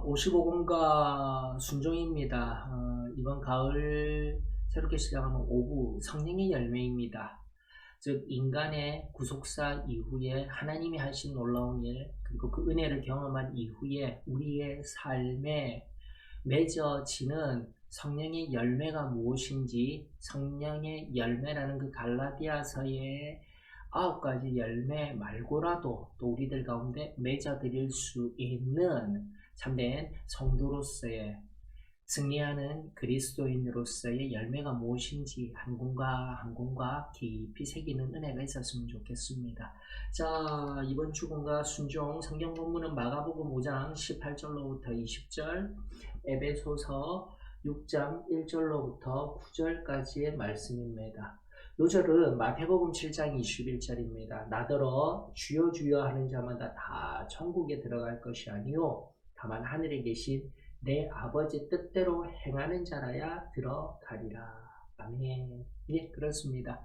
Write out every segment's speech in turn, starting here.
55공과 순종입니다. 이번 가을 새롭게 시작하는 오부 성령의 열매입니다. 즉 인간의 구속사 이후에 하나님이 하신 놀라운 일, 그리고 그 은혜를 경험한 이후에 우리의 삶에 맺어지는 성령의 열매가 무엇인지, 성령의 열매라는 그 갈라디아서의 9가지 열매 말고라도 또 우리들 가운데 맺어드릴 수 있는 참된 성도로서의, 승리하는 그리스도인으로서의 열매가 무엇인지 한 군과 한 군과 깊이 새기는 은혜가 있었으면 좋겠습니다. 자, 이번 주군과 순종 성경 본문은 마가복음 5장 18절로부터 20절, 에베소서 6장 1절로부터 9절까지의 말씀입니다. 요절은 마태복음 7장 21절입니다. 나더러 주여 주여 하는 자마다 다 천국에 들어갈 것이 아니요 다만 하늘에 계신 내 아버지 뜻대로 행하는 자라야 들어가리라. 아멘. 예, 그렇습니다.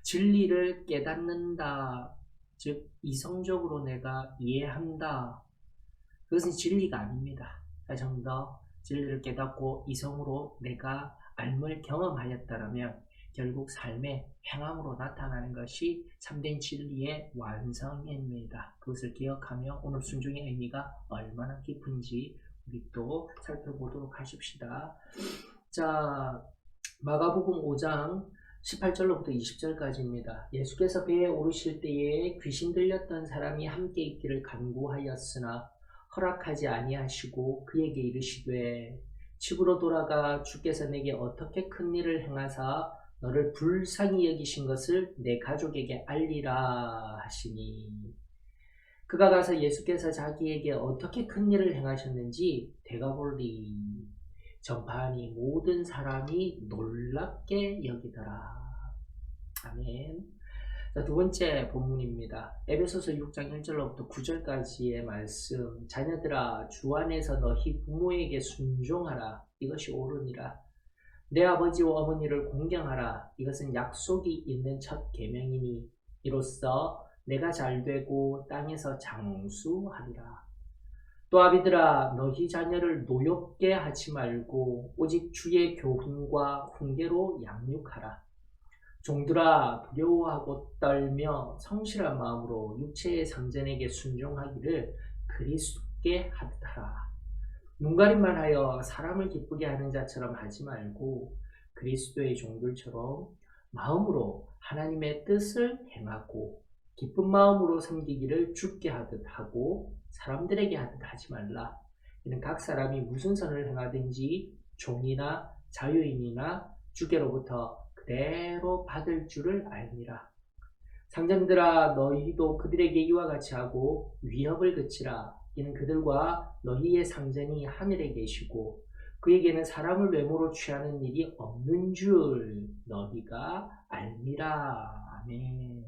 진리를 깨닫는다, 즉 이성적으로 내가 이해한다, 그것은 진리가 아닙니다. 다시 한 번 더, 진리를 깨닫고 이성으로 내가 알물 경험하였다라면 결국 삶의 행함으로 나타나는 것이 참된 진리의 완성입니다. 그것을 기억하며 오늘 순종의 의미가 얼마나 깊은지 우리 또 살펴보도록 하십시다. 자, 마가복음 5장 18절로부터 20절까지입니다. 예수께서 배에 오르실 때에 귀신 들렸던 사람이 함께 있기를 간구하였으나 허락하지 아니하시고 그에게 이르시되 집으로 돌아가 주께서 내게 어떻게 큰 일을 행하사 너를 불쌍히 여기신 것을 내 가족에게 알리라 하시니, 그가 가서 예수께서 자기에게 어떻게 큰 일을 행하셨는지 되가보리. 전파하니 모든 사람이 놀랍게 여기더라. 아멘. 자, 두 번째 본문입니다. 에베소서 6장 1절로부터 9절까지의 말씀. 자녀들아, 주 안에서 너희 부모에게 순종하라. 이것이 옳으니라. 내 아버지와 어머니를 공경하라. 이것은 약속이 있는 첫 계명이니 이로써 내가 잘되고 땅에서 장수하리라. 또 아비들아, 너희 자녀를 노엽게 하지 말고 오직 주의 교훈과 훈계로 양육하라. 종들아, 두려워하고 떨며 성실한 마음으로 육체의 상전에게 순종하기를 그리스도께 하듯하라. 눈가림만 하여 사람을 기쁘게 하는 자처럼 하지 말고 그리스도의 종들처럼 마음으로 하나님의 뜻을 행하고 기쁜 마음으로 섬기기를 주께 하듯 하고 사람들에게 하듯 하지 말라. 이는 각 사람이 무슨 선을 행하든지 종이나 자유인이나 주께로부터 그대로 받을 줄을 알미라. 상전들아, 너희도 그들에게 이와 같이 하고 위협을 그치라. 이는 그들과 너희의 상전이 하늘에 계시고 그에게는 사람을 외모로 취하는 일이 없는 줄 너희가 알미라. 아멘.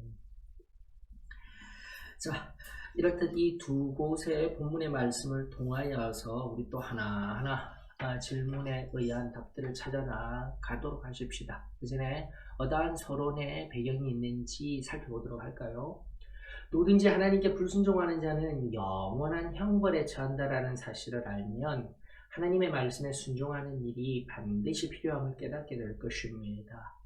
자, 이렇듯 이 두 곳의 본문의 말씀을 통하여서 우리 또 하나하나 질문에 의한 답들을 찾아나가도록 하십시다. 그 전에 어떠한 서론의 배경이 있는지 살펴보도록 할까요? 누구든지 하나님께 불순종하는 자는 영원한 형벌에 처한다라는 사실을 알면 하나님의 말씀에 순종하는 일이 반드시 필요함을 깨닫게 될 것입니다.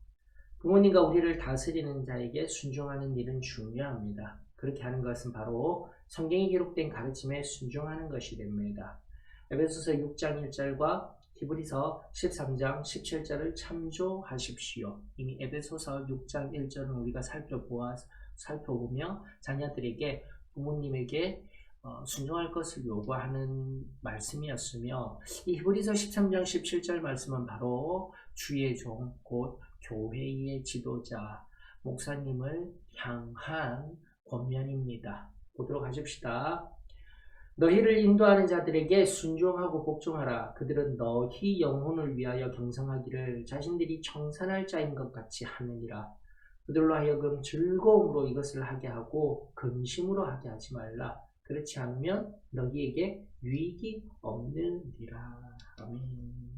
부모님과 우리를 다스리는 자에게 순종하는 일은 중요합니다. 그렇게 하는 것은 바로 성경에 기록된 가르침에 순종하는 것이 됩니다. 에베소서 6장 1절과 히브리서 13장 17절을 참조하십시오. 이미 에베소서 6장 1절은 우리가 살펴보며 자녀들에게, 부모님에게 순종할 것을 요구하는 말씀이었으며, 이 히브리서 13장 17절 말씀은 바로 주의 종, 곧 교회의 지도자, 목사님을 향한 권면입니다. 보도록 하십시다. 너희를 인도하는 자들에게 순종하고 복종하라. 그들은 너희 영혼을 위하여 경성하기를 자신들이 청산할 자인 것 같이 하느니라. 그들로 하여금 즐거움으로 이것을 하게 하고 근심으로 하게 하지 말라. 그렇지 않으면 너희에게 유익이 없느니라. 아멘.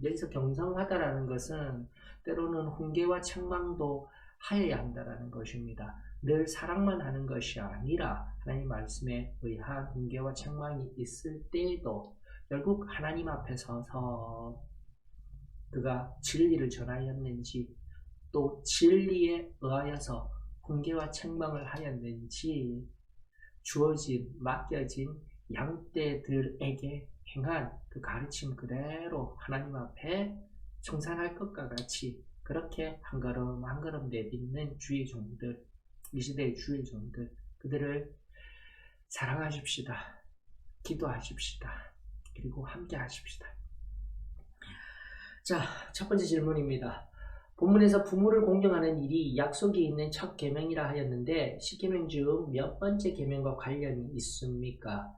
여기서 경성하다라는 것은 때로는 훈계와 책망도 하여야 한다라는 것입니다. 늘 사랑만 하는 것이 아니라 하나님 말씀에 의한 훈계와 책망이 있을 때에도 결국 하나님 앞에 서서 그가 진리를 전하였는지 또 진리에 의하여서 훈계와 책망을 하였는지 주어진 맡겨진 양떼들에게 행한 그 가르침 그대로 하나님 앞에 청산할 것과 같이 그렇게 한 걸음 한 걸음 내딛는 주의 종들, 이 시대의 주의 종들, 그들을 사랑하십시다. 기도하십시다. 그리고 함께 하십시다. 자, 첫 번째 질문입니다. 본문에서 부모를 공경하는 일이 약속이 있는 첫 계명이라 하였는데 10계명 중 몇 번째 계명과 관련이 있습니까?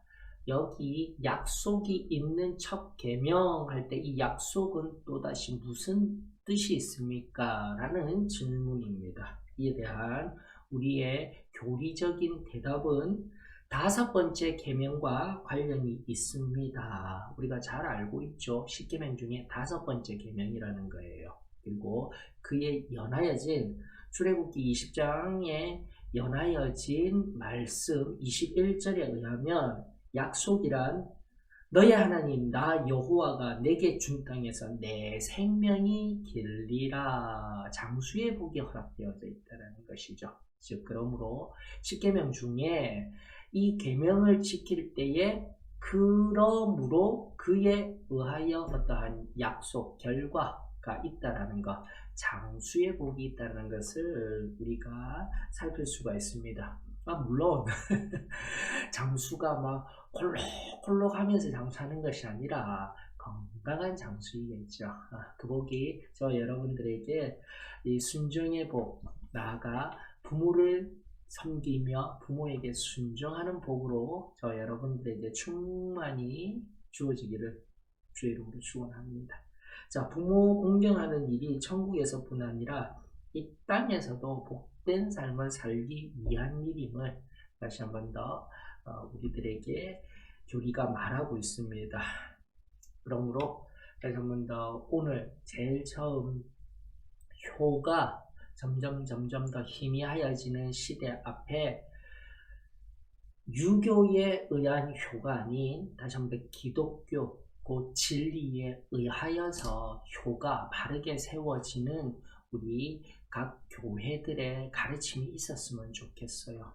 여기 약속이 있는 첫 계명 할 때 이 약속은 또다시 무슨 뜻이 있습니까? 라는 질문입니다. 이에 대한 우리의 교리적인 대답은 다섯 번째 계명과 관련이 있습니다. 우리가 잘 알고 있죠. 10계명 중에 다섯 번째 계명이라는 거예요. 그리고 그에 연하여진 출애굽기 20장에 연하여진 말씀 21절에 의하면 약속이란 너의 하나님 나 여호와가 내게 준 땅에서 내 생명이 길리라 장수의 복이 허락되어져 있다는 것이죠. 즉 그러므로 10계명 중에 이 계명을 지킬 때에 그러므로 그에 의하여 어떠한 약속 결과가 있다라는 것, 장수의 복이 있다는 것을 우리가 살필 수가 있습니다. 물론 장수가 막 콜록콜록 하면서 장수하는 것이 아니라 건강한 장수이겠죠. 그 복이 저 여러분들에게 이 순종의 복, 나아가 부모를 섬기며 부모에게 순종하는 복으로 저 여러분들에게 충만히 주어지기를 주의 이름으로 축원합니다. 자, 부모 공경하는 일이 천국에서뿐 아니라 이 땅에서도 복된 삶을 살기 위한 일임을 다시 한 번 더 우리들에게 교리가 말하고 있습니다. 그러므로 다시 한 번 더 오늘 제일 처음 효가 점점 더 희미하여지는 시대 앞에 유교에 의한 효가 아닌 다시 한번 기독교 그 진리에 의하여서 효가 바르게 세워지는 우리 각 교회들의 가르침이 있었으면 좋겠어요.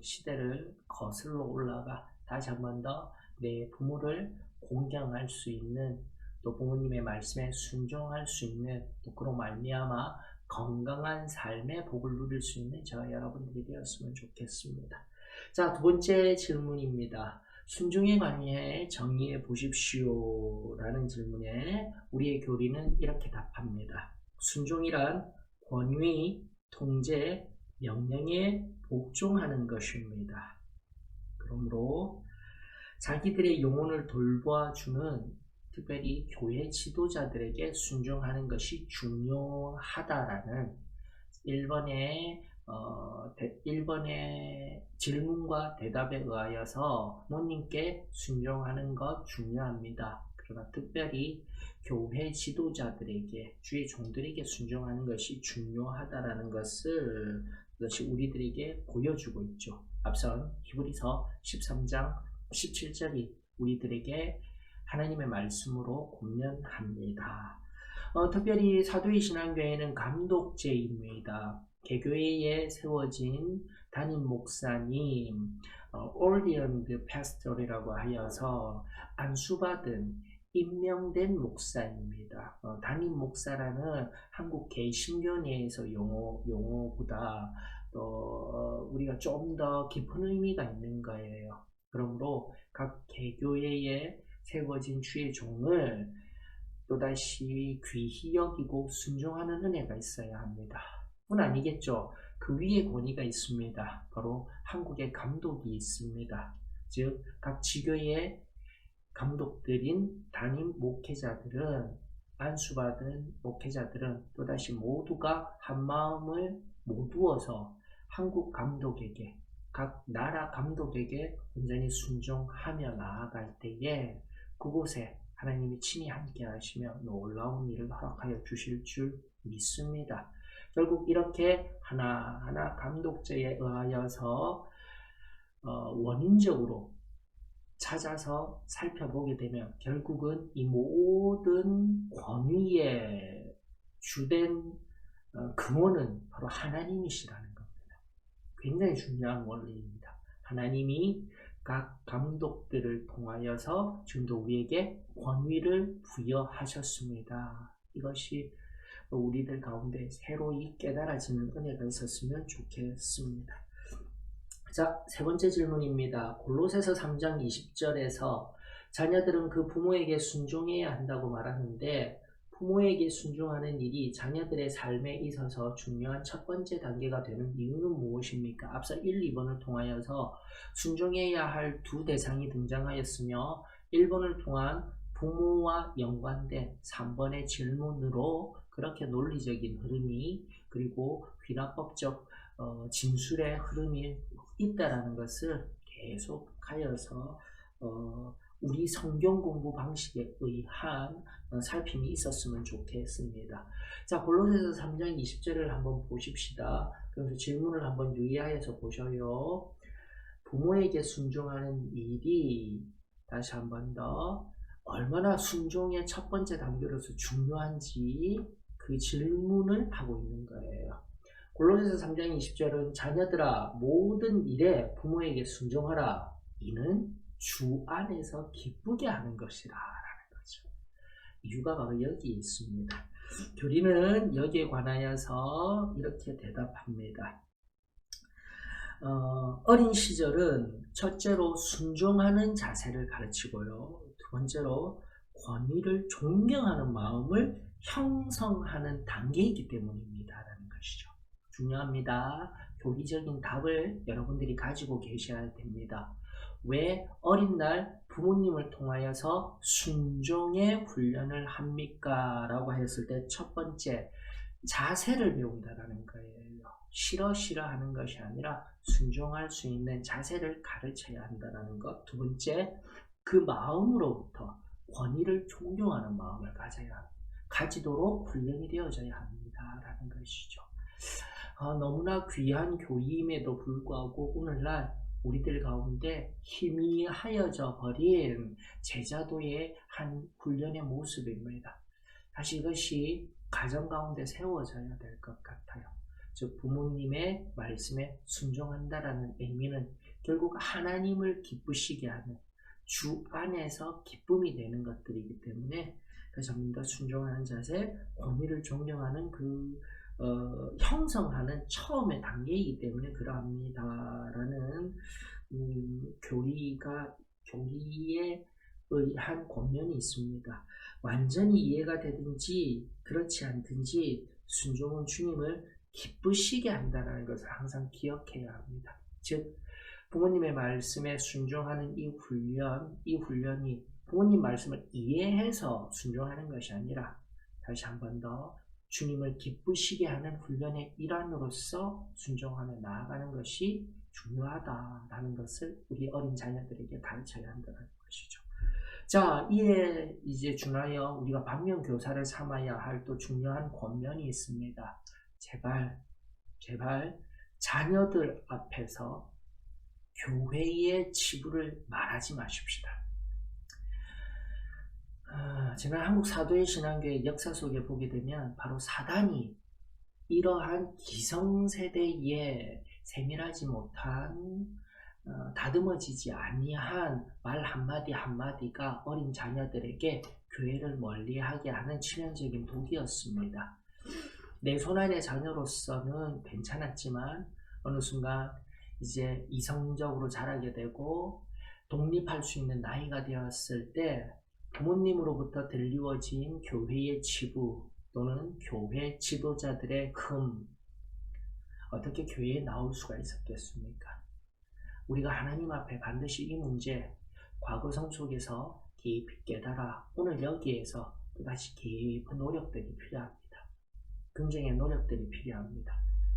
시대를 거슬러 올라가 다시 한번 더 내 부모를 공경할 수 있는 또 부모님의 말씀에 순종할 수 있는 또 그로 말미암아 건강한 삶의 복을 누릴 수 있는 저와 여러분들이 되었으면 좋겠습니다. 자, 두 번째 질문입니다. 순종에 관해 정리해 보십시오 라는 질문에 우리의 교리는 이렇게 답합니다. 순종이란 권위, 통제, 명령에 복종하는 것입니다. 그러므로 자기들의 영혼을 돌봐주는 특별히 교회 지도자들에게 순종하는 것이 중요하다라는 1번의 질문과 대답에 의하여서 부모님께 순종하는 것 중요합니다. 그러나 특별히 교회 지도자들에게 주의 종들에게 순종하는 것이 중요하다라는 것을 이것이 우리들에게 보여주고 있죠. 앞선 히브리서 13장 17절이 우리들에게 하나님의 말씀으로 권면합니다. 특별히 사도의 신앙교회는 감독제입니다. 개교회에 세워진 담임 목사님, ordained pastor이라고 하여서 안수받은 임명된 목사입니다. 담임 목사라는 한국 개신교 내에서 용어보다 우리가 좀 더 깊은 의미가 있는 거예요. 그러므로 각 개교회에 세워진 주의 종을 또다시 귀히 여기고 순종하는 은혜가 있어야 합니다. 뿐 아니겠죠. 그 위에 권위가 있습니다. 바로 한국의 감독이 있습니다. 즉 각 지교의 감독들인 담임 목회자들은 안수받은 목회자들은 또다시 모두가 한 마음을 모두어서 한국 감독에게 각 나라 감독에게 온전히 순종하며 나아갈 때에 그곳에 하나님이 친히 함께 하시며 놀라운 일을 허락하여 주실 줄 믿습니다. 결국 이렇게 하나하나 감독제에 의하여서 원인적으로 찾아서 살펴보게 되면 결국은 이 모든 권위의 주된 근원은 바로 하나님이시라는 겁니다. 굉장히 중요한 원리입니다. 하나님이 각 감독들을 통하여서 지금도 우리에게 권위를 부여하셨습니다. 이것이 우리들 가운데 새로이 깨달아지는 은혜가 있었으면 좋겠습니다. 자, 세 번째 질문입니다. 골로새서 3장 20절에서 자녀들은 그 부모에게 순종해야 한다고 말하는데 부모에게 순종하는 일이 자녀들의 삶에 있어서 중요한 첫 번째 단계가 되는 이유는 무엇입니까? 앞서 1, 2번을 통하여서 순종해야 할 두 대상이 등장하였으며 1번을 통한 부모와 연관된 3번의 질문으로 그렇게 논리적인 흐름이 그리고 귀납법적 진술의 흐름이 있다라는 것을 계속하여서 우리 성경 공부 방식에 의한 살핌이 있었으면 좋겠습니다. 자, 골로새서 3장 20절을 한번 보십시다. 그래서 질문을 한번 유의하여서 보셔요. 부모에게 순종하는 일이 다시 한번 더 얼마나 순종의 첫 번째 단계로서 중요한지 그 질문을 하고 있는 거예요. 골로새서 3장 20절은 자녀들아 모든 일에 부모에게 순종하라. 이는 주 안에서 기쁘게 하는 것이라 라는 거죠. 이유가 바로 여기에 있습니다. 교리는 여기에 관하여서 이렇게 대답합니다. 어린 시절은 첫째로 순종하는 자세를 가르치고요. 두 번째로 권위를 존경하는 마음을 형성하는 단계이기 때문입니다. 라는 것이죠. 중요합니다. 교리적인 답을 여러분들이 가지고 계셔야 됩니다. 왜 어린 날 부모님을 통하여서 순종의 훈련을 합니까? 라고 했을 때 첫 번째 자세를 배운다라는 거예요. 싫어 하는 것이 아니라 순종할 수 있는 자세를 가르쳐야 한다는 것. 두 번째, 그 마음으로부터 권위를 존경하는 마음을 가지도록 훈련이 되어져야 합니다라는 것이죠. 너무나 귀한 교리임에도 불구하고 오늘날 우리들 가운데 희미하여져 버린 제자도의 한 훈련의 모습입니다. 다시 이것이 가정 가운데 세워져야 될 것 같아요. 즉 부모님의 말씀에 순종한다라는 의미는 결국 하나님을 기쁘시게 하는 주 안에서 기쁨이 되는 것들이기 때문에 좀 더 순종하는 자세, 권위를 존경하는 형성하는 처음의 단계이기 때문에 그러합니다라는 교리에 의한 권면이 있습니다. 완전히 이해가 되든지 그렇지 않든지 순종은 주님을 기쁘시게 한다는 것을 항상 기억해야 합니다. 즉 부모님의 말씀에 순종하는 이 훈련이 부모님 말씀을 이해해서 순종하는 것이 아니라 다시 한 번 더 주님을 기쁘시게 하는 훈련의 일환으로서 순종하며 나아가는 것이 중요하다라는 것을 우리 어린 자녀들에게 가르쳐야 한다는 것이죠. 자, 이에 이제 준하여 우리가 반면교사를 삼아야 할 또 중요한 권면이 있습니다. 제발 자녀들 앞에서 교회의 치부를 말하지 마십시다. 제가 한국 사도의 신앙교회 역사 속에 보게 되면 바로 사단이 이러한 기성세대에 세밀하지 못한 다듬어지지 아니한 말 한마디 한마디가 어린 자녀들에게 교회를 멀리하게 하는 치명적인 독이었습니다. 내 손안의 자녀로서는 괜찮았지만 어느 순간 이제 이성적으로 자라게 되고 독립할 수 있는 나이가 되었을 때 부모님으로부터 들리워진 교회의 치부 또는 교회 지도자들의 흠 어떻게 교회에 나올 수가 있었겠습니까? 우리가 하나님 앞에 반드시 이 문제 과거성 속에서 깊이 깨달아 오늘 여기에서 또다시 깊은 노력들이 필요합니다. 긍정의 노력들이 필요합니다.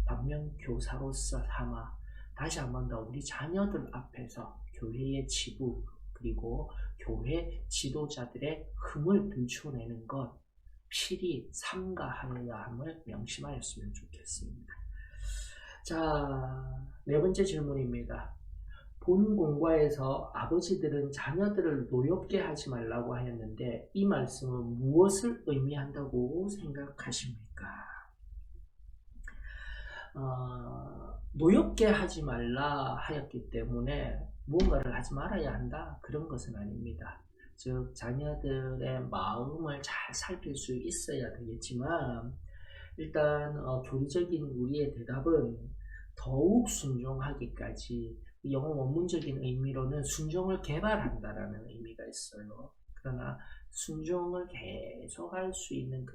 반면교사로서 삼아 다시 한 번 더 우리 자녀들 앞에서 교회의 치부 그리고 교회 지도자들의 흠을 들춰내는 것 필히 삼가하여야 함을 명심하였으면 좋겠습니다. 자, 네 번째 질문입니다. 본 공과에서 아버지들은 자녀들을 노엽게 하지 말라고 하였는데 이 말씀은 무엇을 의미한다고 생각하십니까? 노엽게 하지 말라 하였기 때문에 무언가를 하지 말아야 한다 그런 것은 아닙니다. 즉 자녀들의 마음을 잘 살필 수 있어야 되겠지만 일단 교리적인 우리의 대답은 더욱 순종하기까지 영어 원문적인 의미로는 순종을 개발한다라는 의미가 있어요. 그러나 순종을 계속할 수 있는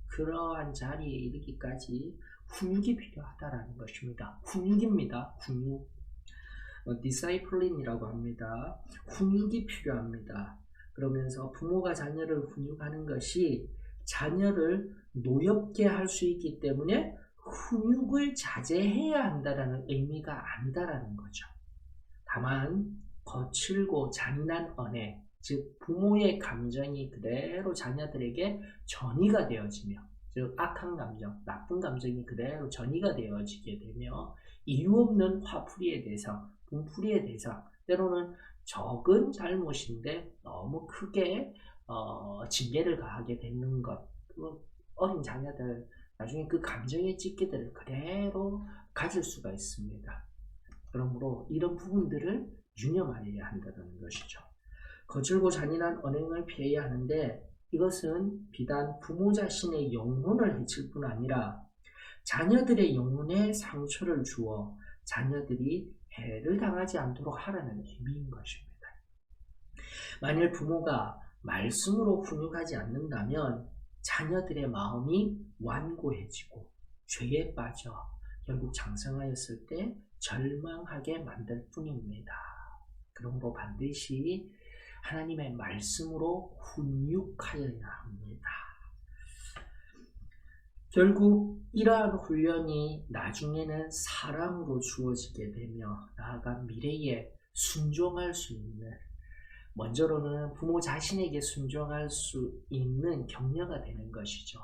그러한 자리에 이르기까지 훈육이 필요하다라는 것입니다. 훈육입니다. 훈육. 디사이플링이라고 합니다. 훈육이 필요합니다. 그러면서 부모가 자녀를 훈육하는 것이 자녀를 노엽게 할 수 있기 때문에 훈육을 자제해야 한다라는 의미가 아니다라는 거죠. 다만 거칠고 잔인한 언행, 즉 부모의 감정이 그대로 자녀들에게 전이가 되어지며, 즉 악한 감정, 나쁜 감정이 그대로 전이가 되어지게 되며 이유 없는 화풀이의 대상, 분풀이의 대상, 때로는 적은 잘못인데 너무 크게 징계를 가하게 되는 것, 어린 자녀들 나중에 그 감정의 찢기들을 그대로 가질 수가 있습니다. 그러므로 이런 부분들을 유념하여야 한다는 것이죠. 거칠고 잔인한 언행을 피해야 하는데 이것은 비단 부모 자신의 영혼을 해칠 뿐 아니라 자녀들의 영혼에 상처를 주어 자녀들이 해를 당하지 않도록 하라는 의미인 것입니다. 만일 부모가 말씀으로 훈육하지 않는다면 자녀들의 마음이 완고해지고 죄에 빠져 결국 장성하였을 때 절망하게 만들 뿐입니다. 그러므로 반드시 하나님의 말씀으로 훈육하여야 합니다. 결국 이러한 훈련이 나중에는 사랑으로 주어지게 되며 나아가 미래에 순종할 수 있는, 먼저로는 부모 자신에게 순종할 수 있는 격려가 되는 것이죠.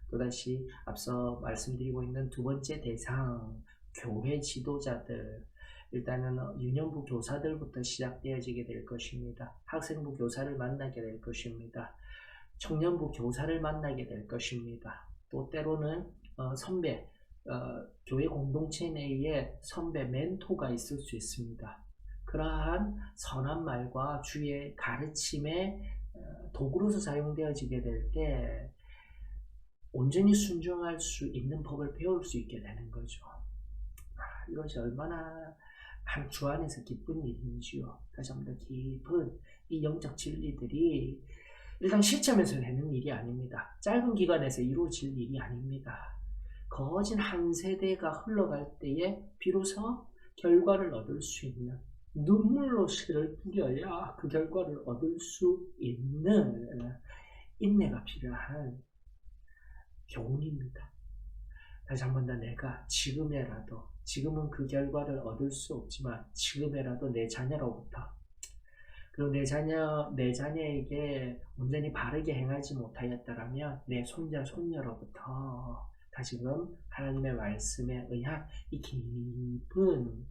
또다시 앞서 말씀드리고 있는 두 번째 대상, 교회 지도자들, 일단은 유년부 교사들부터 시작되어지게 될 것입니다. 학생부 교사를 만나게 될 것입니다. 청년부 교사를 만나게 될 것입니다. 또 때로는 선배, 교회 공동체 내에 선배 멘토가 있을 수 있습니다. 그러한 선한 말과 주의 가르침의 도구로서 사용되어지게 될 때 온전히 순종할 수 있는 법을 배울 수 있게 되는 거죠. 이것이 얼마나 한 주 안에서 기쁜 일인지요. 다시 한번 더 깊은 이 영적 진리들이 일단 시점에서 되는 일이 아닙니다. 짧은 기간에서 이루어질 일이 아닙니다. 거진 한 세대가 흘러갈 때에 비로소 결과를 얻을 수 있는, 눈물로 씨를 뿌려야 그 결과를 얻을 수 있는 인내가 필요한 교훈입니다. 다시 한 번 더 내가 지금에라도, 지금은 그 결과를 얻을 수 없지만 지금에라도 내 자녀로부터, 그리고 내 자녀에게 온전히 바르게 행하지 못하였다라면 내 손자, 손녀로부터 다시금 하나님의 말씀에 의한 이 깊은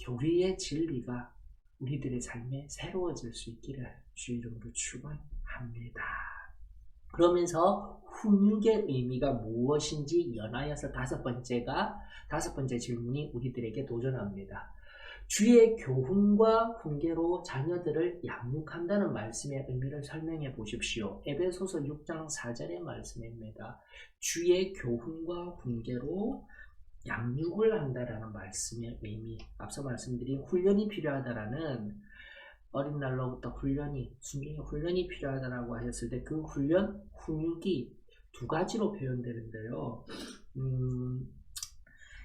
교리의 진리가 우리들의 삶에 새로워질 수 있기를 주 이름으로 축원합니다. 그러면서 훈육의 의미가 무엇인지 연하여서 다섯 번째 질문이 우리들에게 도전합니다. 주의 교훈과 훈계로 자녀들을 양육한다는 말씀의 의미를 설명해 보십시오. 에베소서 6장 4절의 말씀입니다. 주의 교훈과 훈계로 양육을 한다라는 말씀의 의미, 앞서 말씀드린 훈련이 필요하다라는, 어린 날로부터 순종의 훈련이 필요하다라고 하였을 때 그 훈련, 훈육이 두 가지로 표현되는데요.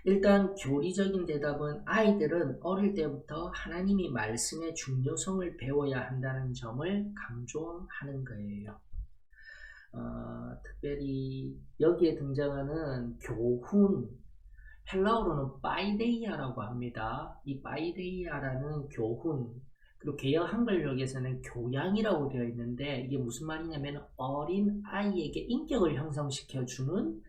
일단 교리적인 대답은 아이들은 어릴 때부터 하나님이 말씀의 중요성을 배워야 한다는 점을 강조하는 거예요. 특별히 여기에 등장하는 교훈, 헬라어로는 파이데이아라고 합니다. 이 파이데이아라는 교훈, 그리고 개역 한글역에서는 교양이라고 되어 있는데 이게 무슨 말이냐면 어린 아이에게 인격을 형성시켜주는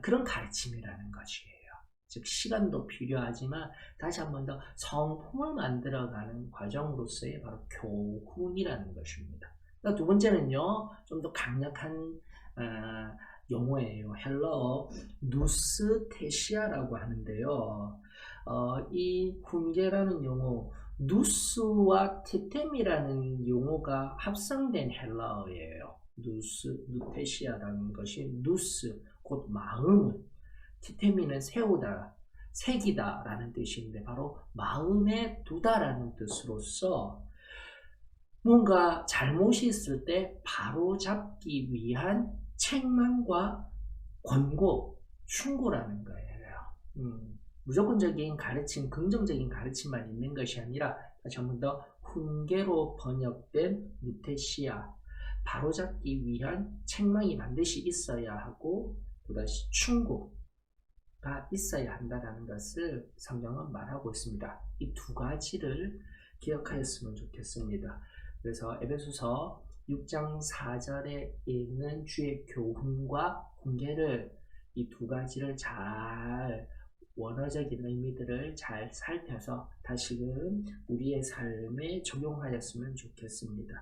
그런 가르침이라는 것이에요. 즉 시간도 필요하지만 다시 한 번 더 성품을 만들어가는 과정으로서의 바로 교훈이라는 것입니다. 두 번째는요, 좀 더 강력한 용어예요. 헬러 누스테시아라고 하는데요. 이 훈계라는 용어, 누스와 티템이라는 용어가 합성된 헬라어예요. 누테시아라는 것이 누스, 곧 마음을, 티테미는 세우다, 새기다 라는 뜻인데 바로 마음에 두다라는 뜻으로서 뭔가 잘못이 있을 때 바로 잡기 위한 책망과 권고, 충고라는 거예요. 무조건적인 가르침, 긍정적인 가르침만 있는 것이 아니라 전부 더 훈계로 번역된 누테시아, 바로잡기 위한 책망이 반드시 있어야 하고 또다시 충고가 있어야 한다는 것을 성경은 말하고 있습니다. 이 두 가지를 기억하였으면 좋겠습니다. 그래서 에베소서 6장 4절에 있는 주의 교훈과 훈계를 이 두 가지를 잘 원어적인 의미들을 잘 살펴서 다시금 우리의 삶에 적용하였으면 좋겠습니다.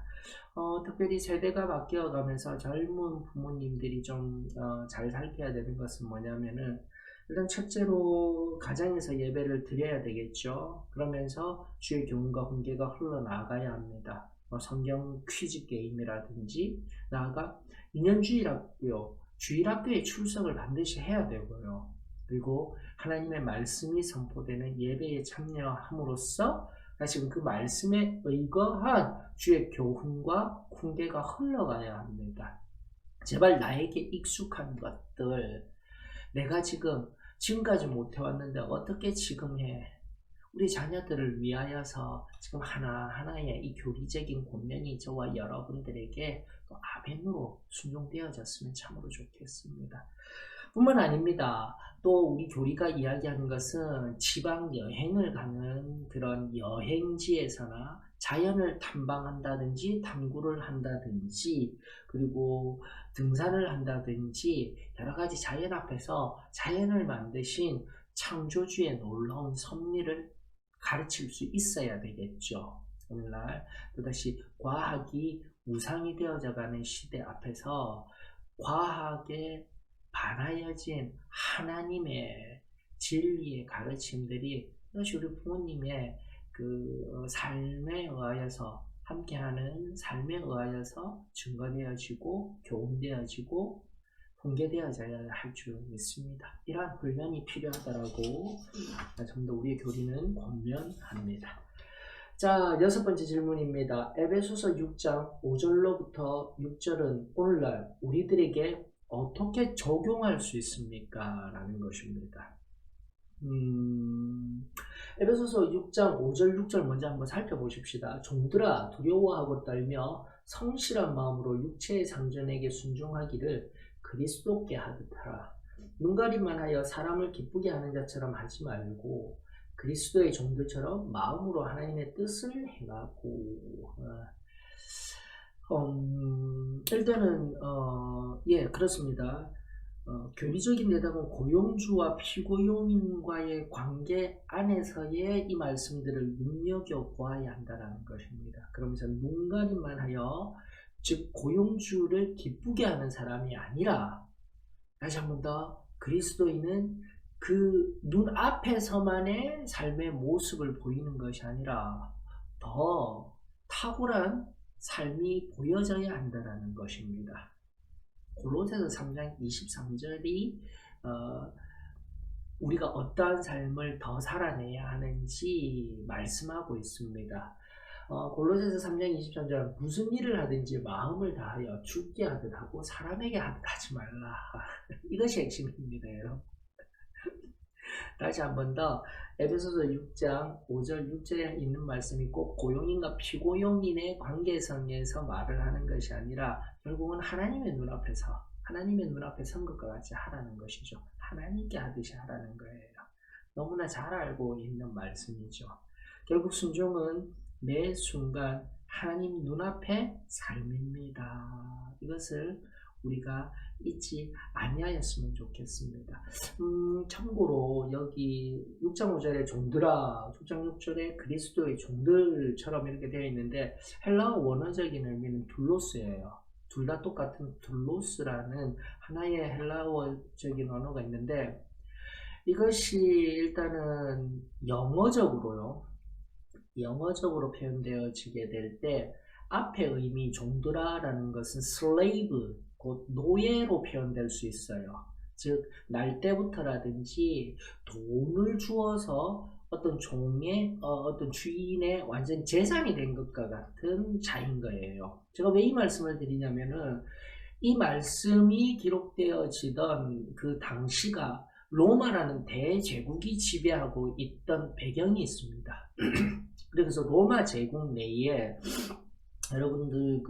특별히 세대가 바뀌어가면서 젊은 부모님들이 좀 잘 살펴야 되는 것은 뭐냐면은 일단 첫째로 가정에서 예배를 드려야 되겠죠. 그러면서 주의 교훈과 훈계가 흘러나가야 합니다. 성경 퀴즈 게임이라든지 나아가 2년 주일학교에 출석을 반드시 해야 되고요. 그리고 하나님의 말씀이 선포되는 예배에 참여함으로써 다시금 그 말씀에 의거한 주의 교훈과 훈계가 흘러가야 합니다. 제발 나에게 익숙한 것들, 내가 지금까지 못해왔는데 어떻게 지금 해? 우리 자녀들을 위하여서 지금 하나하나의 이 교리적인 권면이 저와 여러분들에게 또 아멘으로 순종되어졌으면 참으로 좋겠습니다. 뿐만 아닙니다. 또 우리 교리가 이야기하는 것은 지방 여행을 가는 그런 여행지에서나 자연을 탐방한다든지 탐구를 한다든지 그리고 등산을 한다든지 여러 가지 자연 앞에서 자연을 만드신 창조주의 놀라운 섭리를 가르칠 수 있어야 되겠죠. 오늘날 또다시 과학이 우상이 되어져가는 시대 앞에서 과학에 반하여진 하나님의 진리의 가르침들이 이것이 우리 부모님의 그 삶에 의하여서 함께하는 삶에 의하여서 증거되어지고 교훈되어지고 공개되어져야 할 줄 믿습니다. 이러한 훈련이 필요하다라고 좀 더 우리의 교리는 권면합니다. 자, 6번째 질문입니다. 에베소서 6장 5절로부터 6절은 오늘날 우리들에게 어떻게 적용할 수 있습니까? 라는 것입니다. 에베소서 6장 5절 6절 먼저 한번 살펴보십시다. 종들아 두려워하고 떨며 성실한 마음으로 육체의 상전에게 순종하기를 그리스도께 하듯 하라. 눈가림만 하여 사람을 기쁘게 하는 자처럼 하지 말고 그리스도의 종들처럼 마음으로 하나님의 뜻을 행하고 일단은 그렇습니다. 교리적인 내담은 고용주와 피고용인과의 관계 안에서의 이 말씀들을 눈여겨보아야 한다는 것입니다. 그러면서 눈가림만 하여 즉 고용주를 기쁘게 하는 사람이 아니라 다시 한 번 더 그리스도인은 그 눈앞에서만의 삶의 모습을 보이는 것이 아니라 더 탁월한 삶이 보여져야 한다는 것입니다. 골로새서 3장 23절이 우리가 어떠한 삶을 더 살아내야 하는지 말씀하고 있습니다. 골로새서 3장 23절 무슨 일을 하든지 마음을 다하여 죽게 하듯 하고 사람에게 하듯 하지 말라. 이것이 핵심입니다. 여러분. 다시 한 번 더 에베소서 6장 5절 6절에 있는 말씀이 꼭 고용인과 피고용인의 관계성에서 말을 하는 것이 아니라 결국은 하나님의 눈앞에 선 것과 같이 하라는 것이죠. 하나님께 하듯이 하라는 거예요. 너무나 잘 알고 있는 말씀이죠. 결국 순종은 매 순간 하나님 눈앞의 삶입니다. 이것을 우리가 잊지 아니하였으면 좋겠습니다. 참고로 여기 6장 5절에 종들아, 6장 6절에 그리스도의 종들처럼 이렇게 되어 있는데 헬라어 원어적인 의미는 둘로스예요. 둘 다 똑같은 둘로스라는 하나의 헬라어적인 언어가 있는데 이것이 일단은 영어적으로 표현되어지게 될 때 앞에 의미 종들아라는 것은 slave, 곧 노예로 표현될 수 있어요. 즉 날 때부터라든지 돈을 주어서 어떤 종의 어떤 주인의 완전 재산이 된 것과 같은 자인 거예요. 제가 왜 이 말씀을 드리냐면은 이 말씀이 기록되어지던 그 당시가 로마라는 대제국이 지배하고 있던 배경이 있습니다. 그래서 로마 제국 내에 여러분들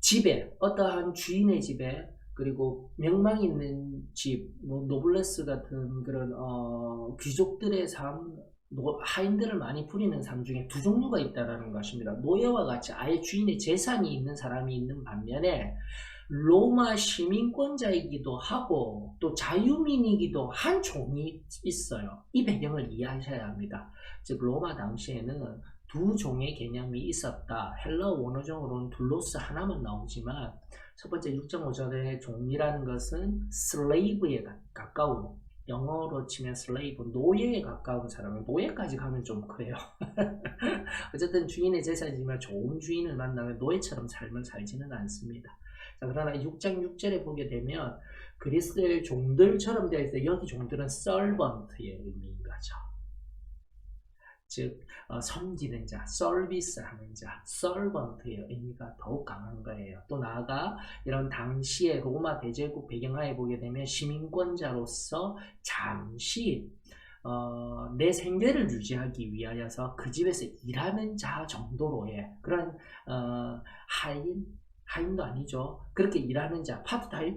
집에 어떠한 주인의 집에 그리고 명망 있는 집, 뭐 노블레스 같은 그런 귀족들의 삶, 하인들을 많이 부리는 삶 중에 두 종류가 있다는 것입니다. 노예와 같이 아예 주인의 재산이 있는 사람이 있는 반면에 로마 시민권자이기도 하고 또 자유민이기도 한 종이 있어요. 이 배경을 이해하셔야 합니다. 즉 로마 당시에는 두 종의 개념이 있었다. 헬라어 원어적으로는 둘로스 하나만 나오지만 첫 번째 6.5절의 종이라는 것은 slave에 가까운, 영어로 치면 slave, 노예에 가까운 사람은, 노예까지 가면 좀 그래요. 어쨌든 주인의 재산이지만 좋은 주인을 만나면 노예처럼 삶을 살지는 않습니다. 자, 그러나 6장 6절에 보게 되면 그리스도의 종들처럼 되어 있어요. 여기 종들은 servant의 의미인 거죠. 즉 섬기는 자, 서비스하는 자, servant의 의미가 더욱 강한 거예요. 또 나아가 이런 당시의 로마 대제국 배경하에 보게 되면 시민권자로서 잠시 내 생계를 유지하기 위하여서 그 집에서 일하는 자 정도로의 그런 하인도 아니죠. 그렇게 일하는 자, 파트타임?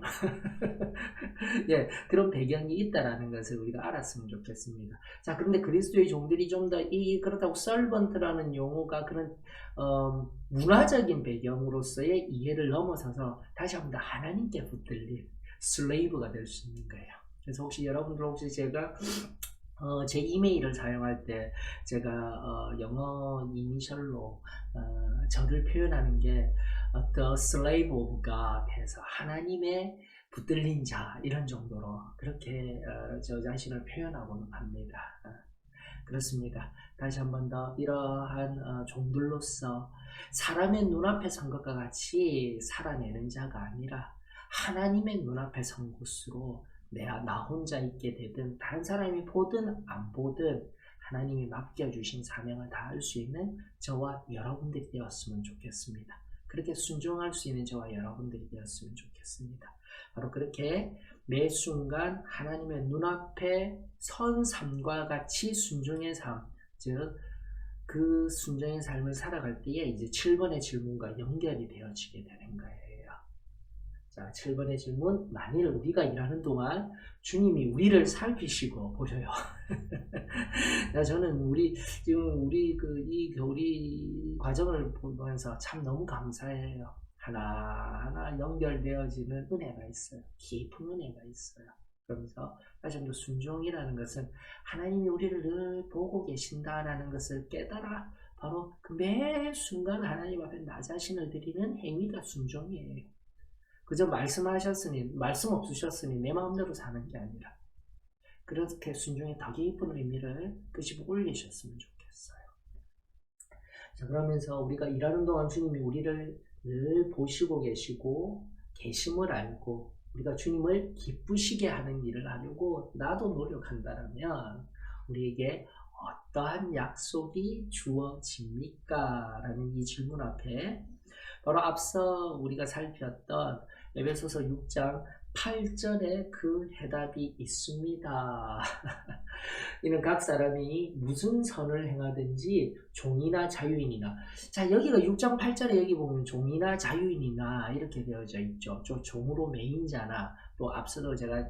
예, 그런 배경이 있다라는 것을 우리가 알았으면 좋겠습니다. 자, 그런데 그리스도의 종들이 좀 더 그렇다고 servant라는 용어가 그런 문화적인 배경으로서의 이해를 넘어서서 다시 한번 더 하나님께 붙들린 slave가 될 수 있는 거예요. 그래서 혹시 여러분들 제가 제 이메일을 사용할 때 제가 영어 이니셜로 저를 표현하는 게 The Slave of God 해서 하나님의 붙들린 자 이런 정도로 그렇게 저 자신을 표현하고는 합니다. 그렇습니다. 다시 한 번 더 이러한 종들로서 사람의 눈앞에 선 것과 같이 살아내는 자가 아니라 하나님의 눈앞에 선 것으로 나 혼자 있게 되든 다른 사람이 보든 안 보든 하나님이 맡겨주신 사명을 다할 수 있는 저와 여러분들이 되었으면 좋겠습니다. 그렇게 순종할 수 있는 저와 여러분들이 되었으면 좋겠습니다. 바로 그렇게 매 순간 하나님의 눈앞에 선 삶과 같이 순종의 삶, 즉 그 순종의 삶을 살아갈 때에 이제 7번의 질문과 연결이 되어지게 되는 거예요. 자, 7번의 질문. 만일 우리가 일하는 동안 주님이 우리를 살피시고 보셔요. 저는 지금 우리 이 교리 과정을 보면서 참 너무 감사해요. 하나하나 연결되어지는 은혜가 있어요. 깊은 은혜가 있어요. 그러면서 다시 한번 순종이라는 것은 하나님이 우리를 늘 보고 계신다라는 것을 깨달아 바로 그 매 순간 하나님 앞에 나 자신을 드리는 행위가 순종이에요. 그저 말씀 없으셨으니 내 마음대로 사는 게 아니라 그렇게 순종의 더 깊은 의미를 끄집어 올리셨으면 좋겠어요. 자, 그러면서 우리가 일하는 동안 주님이 우리를 늘 보시고 계심을 알고 우리가 주님을 기쁘시게 하는 일을 하려고 나도 노력한다면 우리에게 어떠한 약속이 주어집니까? 라는 이 질문 앞에 바로 앞서 우리가 살폈던 에베소서 6장 8절에 그 해답이 있습니다. 이는 각 사람이 무슨 선을 행하든지 종이나 자유인이나, 자 여기가 6장 8절에 여기 보면 종이나 자유인이나 이렇게 되어져 있죠. 종으로 매인자나 또 앞서도 제가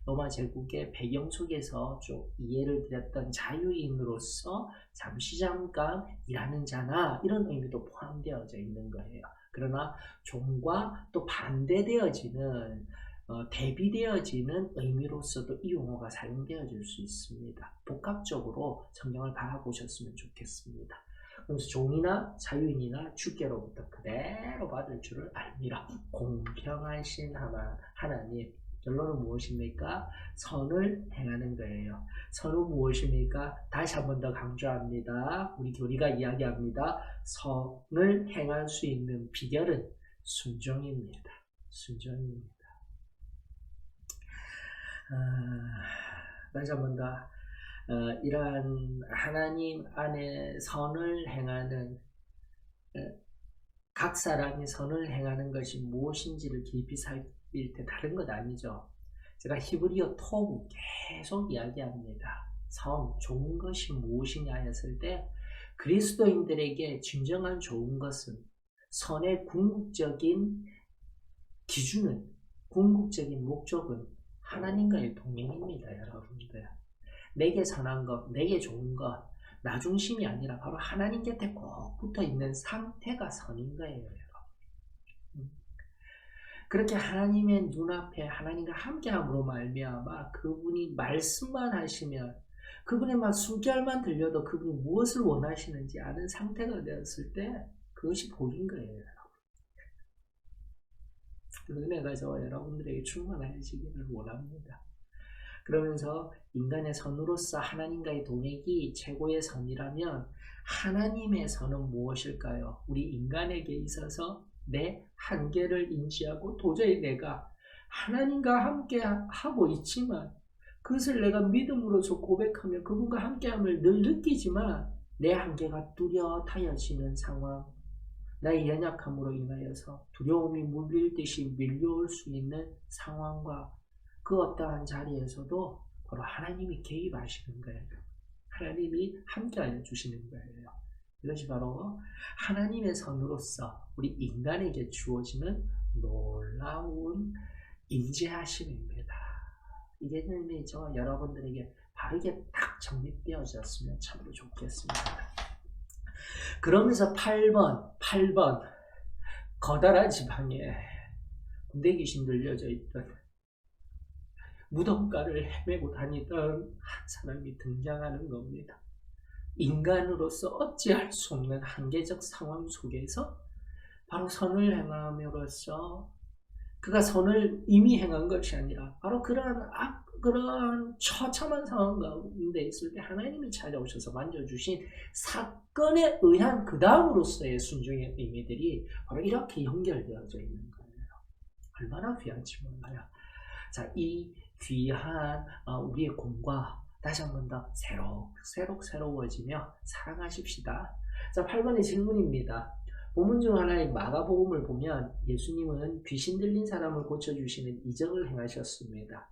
로마 제국의 배경 속에서 좀 이해를 드렸던 자유인으로서 잠깐 일하는 자나 이런 의미도 포함되어져 있는 거예요. 그러나 종과 또 반대되어지는 대비되어지는 의미로서도 이 용어가 사용되어질 수 있습니다. 복합적으로 성경을 바라보셨으면 좋겠습니다. 그래서 종이나 자유인이나 주께로부터 그대로 받을 줄을 압니다. 공평하신 하나님. 결론은 무엇입니까? 선을 행하는 거예요. 선은 무엇입니까? 다시 한 번 더 강조합니다. 우리 교리가 이야기합니다. 선을 행할 수 있는 비결은 순종입니다. 순종입니다. 다시 한 번 더 이러한 하나님 안에 선을 행하는 각 사람이 선을 행하는 것이 무엇인지를 깊이 살필 때 다른 것 아니죠. 제가 히브리어 토부 계속 이야기합니다. 선, 좋은 것이 무엇이냐 했을 때 그리스도인들에게 진정한 좋은 것은 선의 궁극적인 기준은 궁극적인 목적은 하나님과의 동행입니다. 여러분들. 내게 선한 것, 내게 좋은 것, 나 중심이 아니라 바로 하나님 곁에 꼭 붙어있는 상태가 선인 거예요. 여러분. 그렇게 하나님의 눈앞에 하나님과 함께함으로 말미암아 그분이 말씀만 하시면 그분의 막 숨결만 들려도 그분이 무엇을 원하시는지 아는 상태가 되었을 때 그것이 복인 거예요. 은혜가 저와 여러분들에게 충만해지기를 원합니다. 그러면서 인간의 선으로서 하나님과의 동행이 최고의 선이라면 하나님의 선은 무엇일까요? 우리 인간에게 있어서 내 한계를 인지하고 도저히 내가 하나님과 함께 하고 있지만 그것을 내가 믿음으로서 고백하며 그분과 함께함을 늘 느끼지만 내 한계가 뚜렷하여지는 상황, 나의 연약함으로 인하여서 두려움이 물밀듯이 밀려올 수 있는 상황과 그 어떠한 자리에서도 바로 하나님이 개입하시는 거예요. 하나님이 함께하여 주시는 거예요. 이것이 바로 하나님의 선으로서 우리 인간에게 주어지는 놀라운 임재하심입니다. 이 개념이 저 여러분들에게 바르게 딱 정립되어졌으면 참으로 좋겠습니다. 그러면서 8번 거다란 지방에 군대 귀신 들려져 있던 무덤가를 헤매고 다니던 한 사람이 등장하는 겁니다. 인간으로서 어찌할 수 없는 한계적 상황 속에서 바로 선을 행함으로써 그가 선을 이미 행한 것이 아니라 바로 그러한 처참한 상황 가운데 있을 때 하나님이 찾아오셔서 만져주신 사건에 의한 그 다음으로서의 순종의 의미들이 바로 이렇게 연결되어져 있는 거예요. 얼마나 귀한지 몰라요. 자, 이 귀한 우리의 공과 다시 한 번 더 새록새로워지며 사랑하십시다. 자, 8번의 질문입니다. 본문 중 하나의 마가복음을 보면 예수님은 귀신 들린 사람을 고쳐주시는 이적을 행하셨습니다.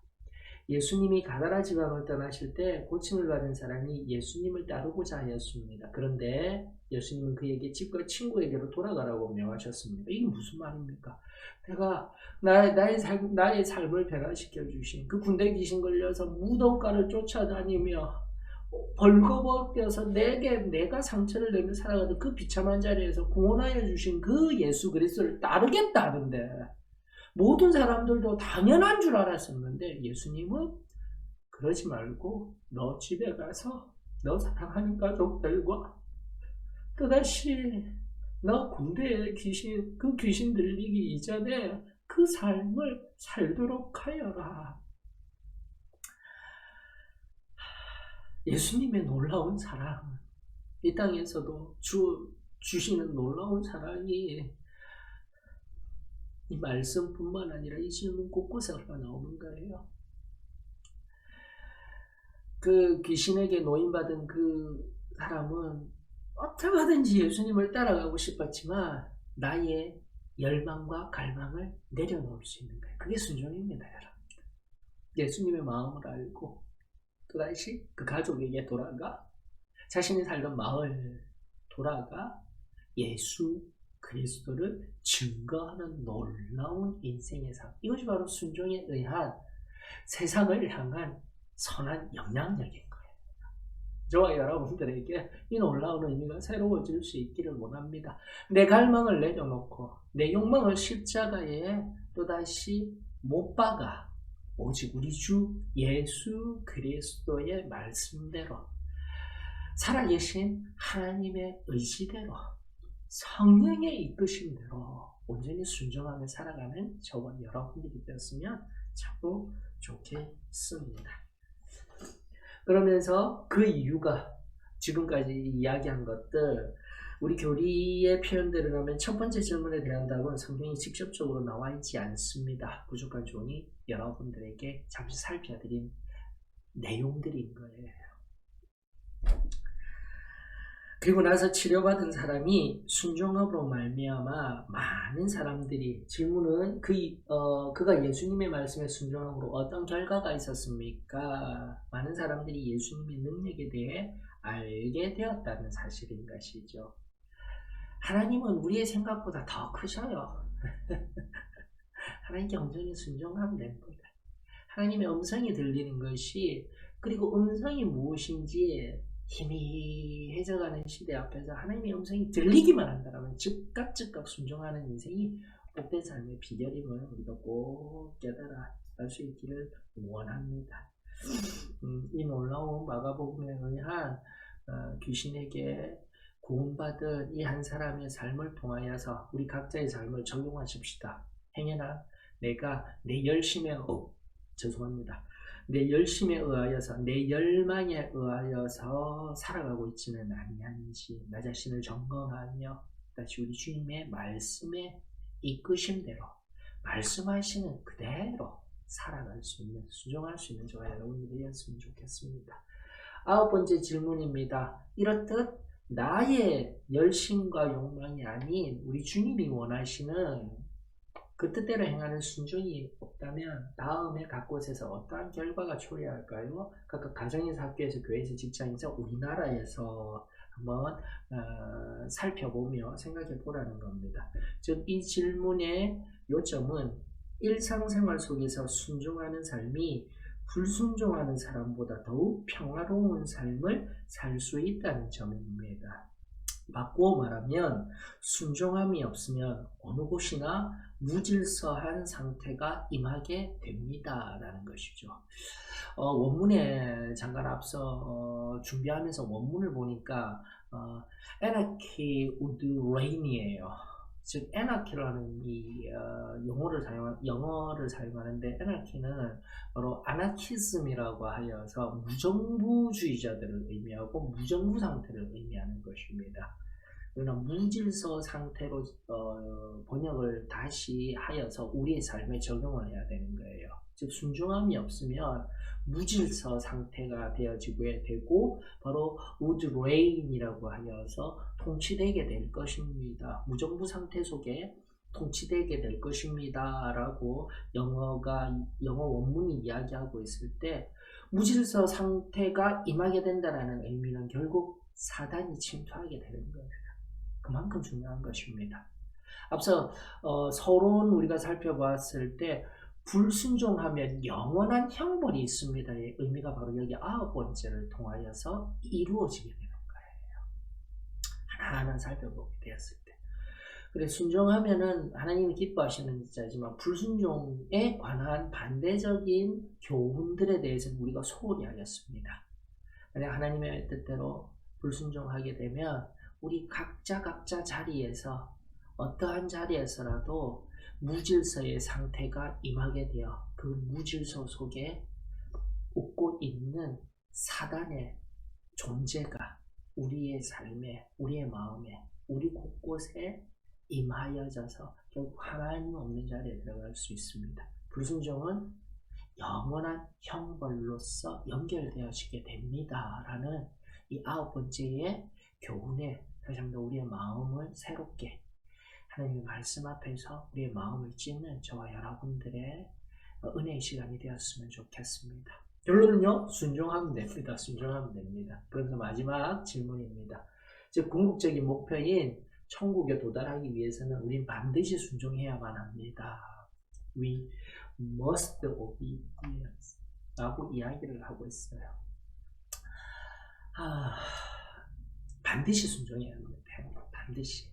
예수님이 가다라 지방을 떠나실 때 고침을 받은 사람이 예수님을 따르고자 하였습니다. 그런데 예수님은 그에게 집과 친구에게로 돌아가라고 명하셨습니다. 이게 무슨 말입니까? 내가 나의 삶을 변화시켜 주신 그 군대 귀신 걸려서 무덤가를 쫓아다니며 벌거벗겨서 내가 상처를 내며 살아가던 그 비참한 자리에서 구원하여 주신 그 예수 그리스도를 따르겠다는데 모든 사람들도 당연한 줄 알았었는데 예수님은 그러지 말고 너 집에 가서 너 사랑하는 가족들과 또다시 너 군대의 그 귀신 들리기 이전에 그 삶을 살도록 하여라. 예수님의 놀라운 사랑, 이 땅에서도 주시는 놀라운 사랑이 이 말씀뿐만 아니라 이 질문 곳곳에 나오는 거예요. 그 귀신에게 노인받은 그 사람은 어떻게 하든지 예수님을 따라가고 싶었지만 나의 열망과 갈망을 내려놓을 수 있는 거예요. 그게 순종입니다, 여러분. 예수님의 마음을 알고 또다시 그 가족에게 돌아가 자신이 살던 마을 돌아가 예수 그리스도를 증거하는 놀라운 인생의 삶. 이것이 바로 순종에 의한 세상을 향한 선한 영향력인 거예요. 저와 여러분들에게 이 놀라운 의미가 새로워질 수 있기를 원합니다. 내 갈망을 내려놓고 내 욕망을 십자가에 또다시 못 박아 오직 우리 주 예수 그리스도의 말씀대로 살아계신 하나님의 의지대로 성령의 이끄심대로 온전히 순종하며 살아가는 저와 여러분들이 되었으면 참 좋겠습니다. 그러면서 그 이유가 지금까지 이야기한 것들 우리 교리의 표현대로 하면 첫 번째 질문에 대한 답은 성경이 직접적으로 나와 있지 않습니다. 부족한 종이 여러분들에게 잠시 살펴드린 내용들인 거예요. 그리고 나서 치료받은 사람이 순종함으로 말미암아 많은 사람들이 질문은 그가 예수님의 말씀에 순종함으로 어떤 결과가 있었습니까? 많은 사람들이 예수님의 능력에 대해 알게 되었다는 사실인 것이죠. 하나님은 우리의 생각보다 더 크셔요. 하나님께 온전히 순종하면 됩니다. 하나님의 음성이 들리는 것이 그리고 음성이 무엇인지 희미해져가는 시대 앞에서 하나님의 음성이 들리기만 한다면 즉각 순종하는 인생이 복된 삶의 비결임을 우리가 꼭 깨달아 갈 수 있기를 원합니다. 이 놀라운 마가복음에 의한 귀신에게 구원받은 이 한 사람의 삶을 통하여서 우리 각자의 삶을 적용하십시다. 행여나 내가 내 열심에 내 열심에 의하여서 내 열망에 의하여서 살아가고 있지는 아니한지 나 자신을 점검하며 다시 우리 주님의 말씀에 이끄심대로 말씀하시는 그대로 살아갈 수 있는 순종할 수 있는 저와 여러분들이 되었으면 좋겠습니다. 9번째 질문입니다. 이렇듯 나의 열심과 욕망이 아닌 우리 주님이 원하시는 그 뜻대로 행하는 순종이 없다면 다음에 각 곳에서 어떠한 결과가 초래할까요? 각각 가정에서, 학교에서, 교회에서, 직장에서, 우리나라에서 한번 살펴보며 생각해 보라는 겁니다. 즉 이 질문의 요점은 일상생활 속에서 순종하는 삶이 불순종하는 사람보다 더욱 평화로운 삶을 살 수 있다는 점입니다. 바꾸어 말하면 순종함이 없으면 어느 곳이나 무질서한 상태가 임하게 됩니다 라는 것이죠. 원문에 잠깐 앞서 준비하면서 원문을 보니까 Anarchy would reign이에요. 즉 anarchy라는 이 영어를 사용하는데 anarchy는 바로 아나키즘이라고 하여서 무정부주의자들을 의미하고 무정부 상태를 의미하는 것입니다. 그러나 무질서 상태로 번역을 다시 하여서 우리의 삶에 적용을 해야 되는 거예요. 즉 순종함이 없으면 무질서 상태가 되어지고 되고 바로 would reign이라고 하여서 통치되게 될 것입니다. 무정부 상태 속에 통치되게 될 것입니다 라고 영어 원문이 이야기하고 있을 때 무질서 상태가 임하게 된다는 의미는 결국 사단이 침투하게 되는 거예요. 그만큼 중요한 것입니다. 앞서 서론 우리가 살펴봤을 때 불순종하면 영원한 형벌이 있습니다의 의미가 바로 여기 9번째를 통하여서 이루어지게 되는 거예요. 하나하나 살펴보게 되었을 때. 그래 순종하면은 하나님이 기뻐하시는 자지만 불순종에 관한 반대적인 교훈들에 대해서는 우리가 소홀히 하였습니다. 만약 하나님의 뜻대로 불순종하게 되면 우리 각자 자리에서 어떠한 자리에서라도 무질서의 상태가 임하게 되어 그 무질서 속에 웃고 있는 사단의 존재가 우리의 삶에, 우리의 마음에, 우리 곳곳에 임하여져서 결국 하나님 없는 자리에 들어갈 수 있습니다. 불순종은 영원한 형벌로서 연결되어지게 됩니다. 라는 이 9번째의 교훈에 다시 한번 우리의 마음을 새롭게 하나님의 말씀 앞에서 우리의 마음을 찢는 저와 여러분들의 은혜의 시간이 되었으면 좋겠습니다. 결론은요, 순종하면 됩니다. 순종하면 됩니다. 그래서 마지막 질문입니다. 즉 궁극적인 목표인 천국에 도달하기 위해서는 우린 반드시 순종해야만 합니다. We must obedience 라고 이야기를 하고 있어요. 반드시 순종해야 합니다. 반드시.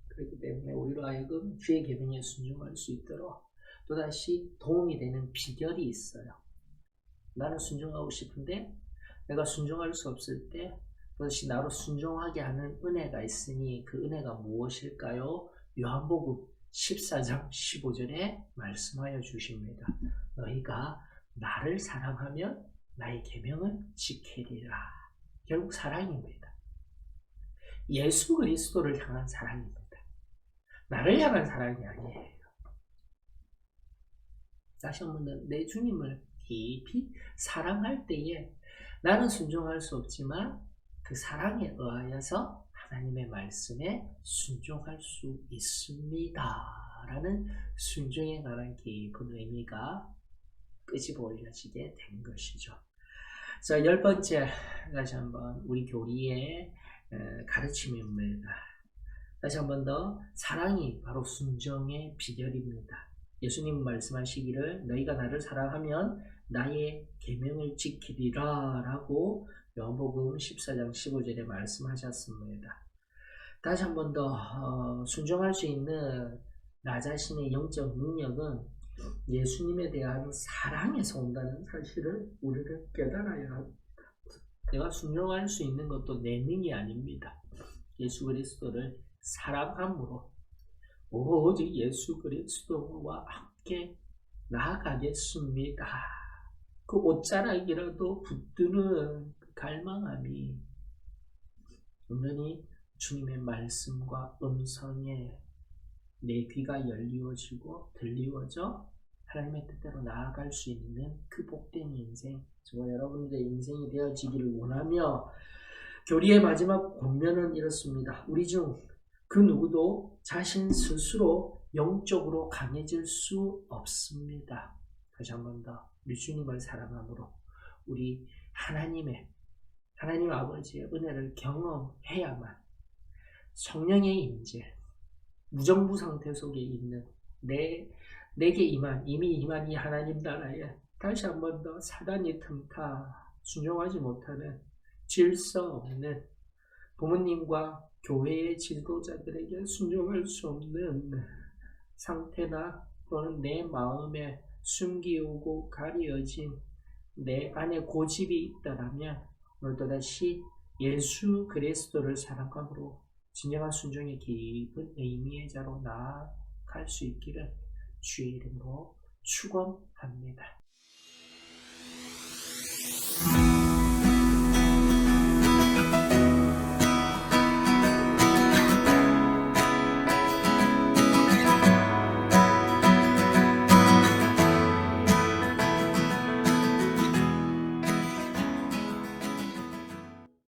그렇기 때문에 우리로 하여금 주의 계명에 순종할 수 있도록 또다시 도움이 되는 비결이 있어요. 나는 순종하고 싶은데 내가 순종할 수 없을 때 또다시 나로 순종하게 하는 은혜가 있으니 그 은혜가 무엇일까요? 요한복음 14장 15절에 말씀하여 주십니다. 너희가 나를 사랑하면 나의 계명을 지키리라. 결국 사랑입니다. 예수 그리스도를 향한 사랑입니다. 나를 향한 사랑이 아니에요. 다시 한 번 더 내 주님을 깊이 사랑할 때에 나는 순종할 수 없지만 그 사랑에 의하여서 하나님의 말씀에 순종할 수 있습니다. 라는 순종에 관한 깊은 의미가 끄집어 올려지게 된 것이죠. 자, 10번째 다시 한번 우리 교리의 가르침입니다. 다시 한 번 더 사랑이 바로 순종의 비결입니다. 예수님 말씀하시기를 너희가 나를 사랑하면 나의 계명을 지키리라 라고 요한복음 14장 15절에 말씀하셨습니다. 다시 한 번 더 순종할 수 있는 나 자신의 영적 능력은 예수님에 대한 사랑에서 온다는 사실을 우리는 깨달아야 합니다. 내가 순종할 수 있는 것도 내 능이 아닙니다. 예수 그리스도를 사랑함으로 오직 예수 그리스도와 함께 나아가겠습니다. 그 옷자락이라도 붙드는 갈망함이 온전히 주님의 말씀과 음성에 내 귀가 열리워지고 들리워져 하나님의 뜻대로 나아갈 수 있는 그 복된 인생, 저와 여러분들의 인생이 되어지기를 원하며 교리의 마지막 권면은 이렇습니다. 우리 중 그 누구도 자신 스스로 영적으로 강해질 수 없습니다. 다시 한 번 더 우리 주님을 사랑함으로 우리 하나님 아버지의 은혜를 경험해야만 성령의 임재, 무정부 상태 속에 있는 내게 이미 임한 이 하나님 나라에 다시 한 번 더 사단이 틈타 순종하지 못하는 질서 없는 부모님과 교회의 지도자들에게 순종할 수 없는 상태나 또는 내 마음에 숨기우고 가려진 내 안에 고집이 있다라면 오늘 또다시 예수 그리스도를 사랑함으로 진정한 순종의 깊은 의미의 자로 나아갈 수 있기를 주의 이름으로 축원합니다.